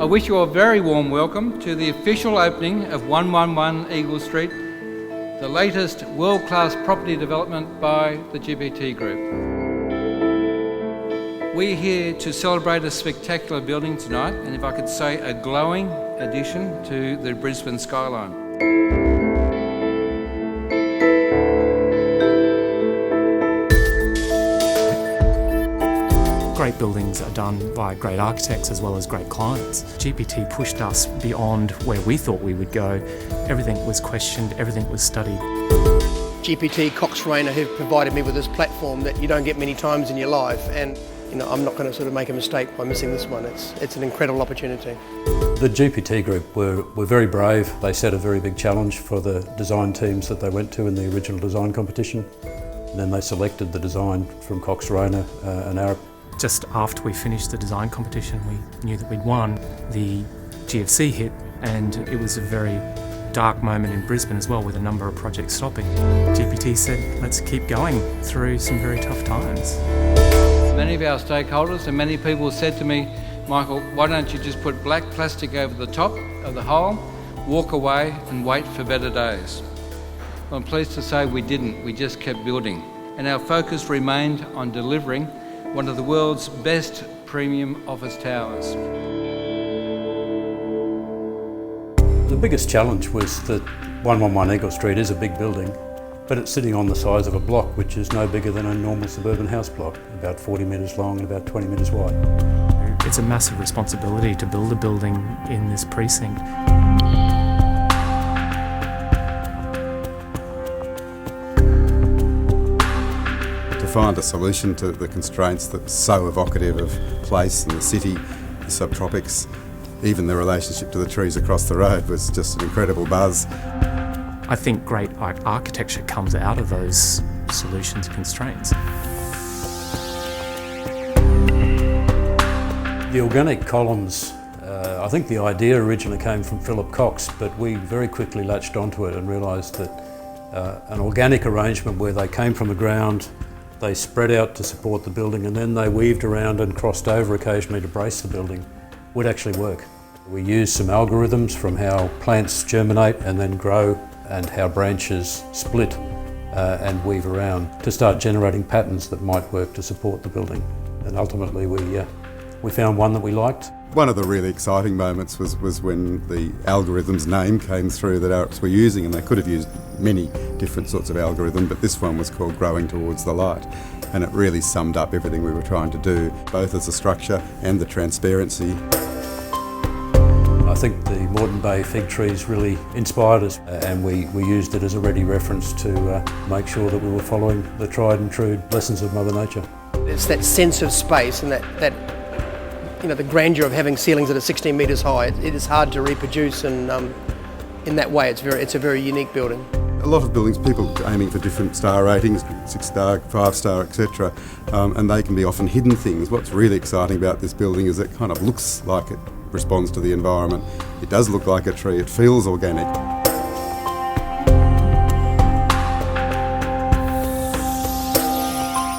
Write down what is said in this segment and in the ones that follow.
wish you a very warm welcome to the official opening of 111 Eagle Street, the latest world-class property development by the GPT Group. We're here to celebrate a spectacular building tonight, and if I could say, a glowing addition to the Brisbane skyline. Great buildings are done by great architects as well as great clients. GPT pushed us beyond where we thought we would go. Everything was questioned, everything was studied. GPT, Cox Rayner, have provided me with this platform that you don't get many times in your life, and I'm not going to sort of make a mistake by missing this one. It's an incredible opportunity. The GPT Group were very brave. They set a very big challenge for the design teams that they went to in the original design competition. And then they selected the design from Cox Rayner and Arup. Just after we finished the design competition, we knew that we'd won. The GFC hit, and it was a very dark moment in Brisbane as well, with a number of projects stopping. GPT said, let's keep going through some very tough times. Many of our stakeholders and many people said to me, Michael, why don't you just put black plastic over the top of the hole, walk away and wait for better days? Well, I'm pleased to say we didn't, we just kept building. And our focus remained on delivering one of the world's best premium office towers. The biggest challenge was that 111 Eagle Street is a big building, but it's sitting on the size of a block which is no bigger than a normal suburban house block, about 40 metres long and about 20 metres wide. It's a massive responsibility to build a building in this precinct. To find a solution to the constraints that's so evocative of place and the city, the subtropics, even the relationship to the trees across the road was just an incredible buzz. I think great architecture comes out of those solutions constraints. The organic columns, I think the idea originally came from Philip Cox, but we very quickly latched onto it and realised that an organic arrangement where they came from the ground, they spread out to support the building, and then they weaved around and crossed over occasionally to brace the building, would actually work. We used some algorithms from how plants germinate and then grow, and how branches split and weave around to start generating patterns that might work to support the building. And ultimately we found one that we liked. One of the really exciting moments was when the algorithm's name came through that Arups were using, and they could have used many different sorts of algorithm, but this one was called Growing Towards the Light, and it really summed up everything we were trying to do, both as a structure and the transparency. I think the Moreton Bay fig trees really inspired us, and we used it as a ready reference to make sure that we were following the tried and true lessons of Mother Nature. It's that sense of space and that the grandeur of having ceilings that are 16 metres high. It is hard to reproduce, and in that way it's a very unique building. A lot of buildings, people aiming for different star ratings, 6-star, 5-star, etc., and they can be often hidden things. What's really exciting about this building is it kind of looks like it responds to the environment. It does look like a tree, it feels organic.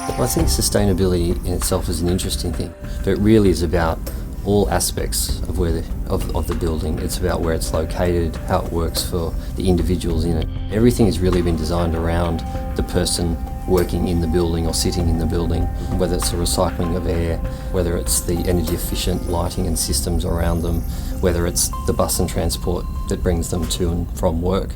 Well, I think sustainability in itself is an interesting thing, but it really is about all aspects of of the building. It's about where it's located, how it works for the individuals in it. Everything has really been designed around the person working in the building or sitting in the building, whether it's the recycling of air, whether it's the energy efficient lighting and systems around them, whether it's the bus and transport that brings them to and from work.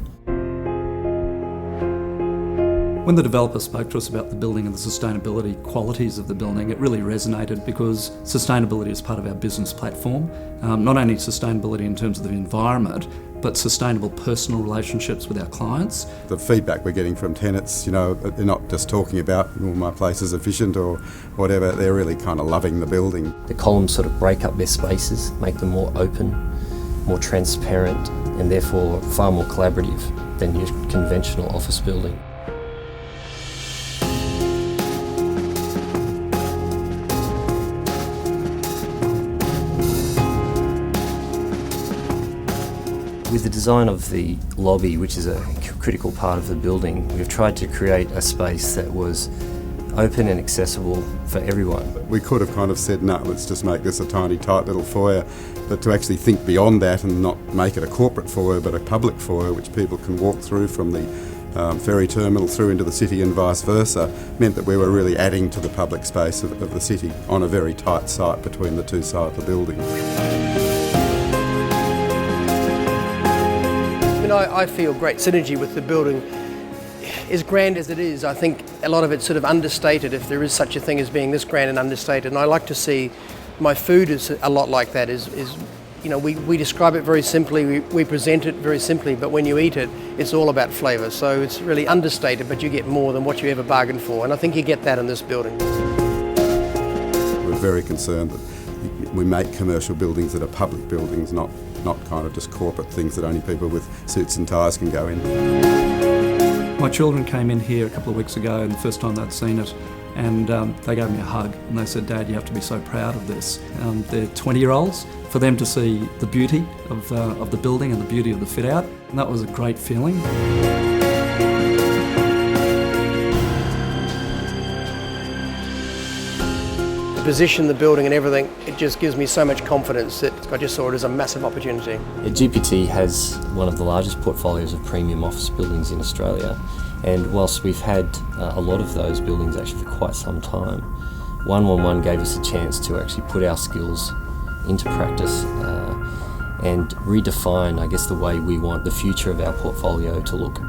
When the developer spoke to us about the building and the sustainability qualities of the building, it really resonated because sustainability is part of our business platform. Not only sustainability in terms of the environment, but sustainable personal relationships with our clients. The feedback we're getting from tenants, they're not just talking about, my place is efficient or whatever, they're really kind of loving the building. The columns sort of break up their spaces, make them more open, more transparent, and therefore far more collaborative than your conventional office building. With the design of the lobby, which is a critical part of the building, we've tried to create a space that was open and accessible for everyone. We could have kind of said, no, let's just make this a tiny, tight little foyer, but to actually think beyond that and not make it a corporate foyer but a public foyer which people can walk through from the ferry terminal through into the city and vice versa, meant that we were really adding to the public space of the city on a very tight site between the two sides of the building. I feel great synergy with the building. As grand as it is, I think a lot of it's sort of understated, if there is such a thing as being this grand and understated. And I like to see my food is a lot like that. We describe it very simply, we present it very simply, but when you eat it, it's all about flavour. So it's really understated, but you get more than what you ever bargained for. And I think you get that in this building. We're very concerned that we make commercial buildings that are public buildings, not kind of just corporate things that only people with suits and ties can go in. My children came in here a couple of weeks ago, and the first time they'd seen it, and they gave me a hug and they said, "Dad, you have to be so proud of this." They're 20-year-olds. For them to see the beauty of the building and the beauty of the fit out, and that was a great feeling. The position, the building and everything, it just gives me so much confidence that I just saw it as a massive opportunity. GPT has one of the largest portfolios of premium office buildings in Australia, and whilst we've had a lot of those buildings actually for quite some time, 111 gave us a chance to actually put our skills into practice and redefine, I guess, the way we want the future of our portfolio to look.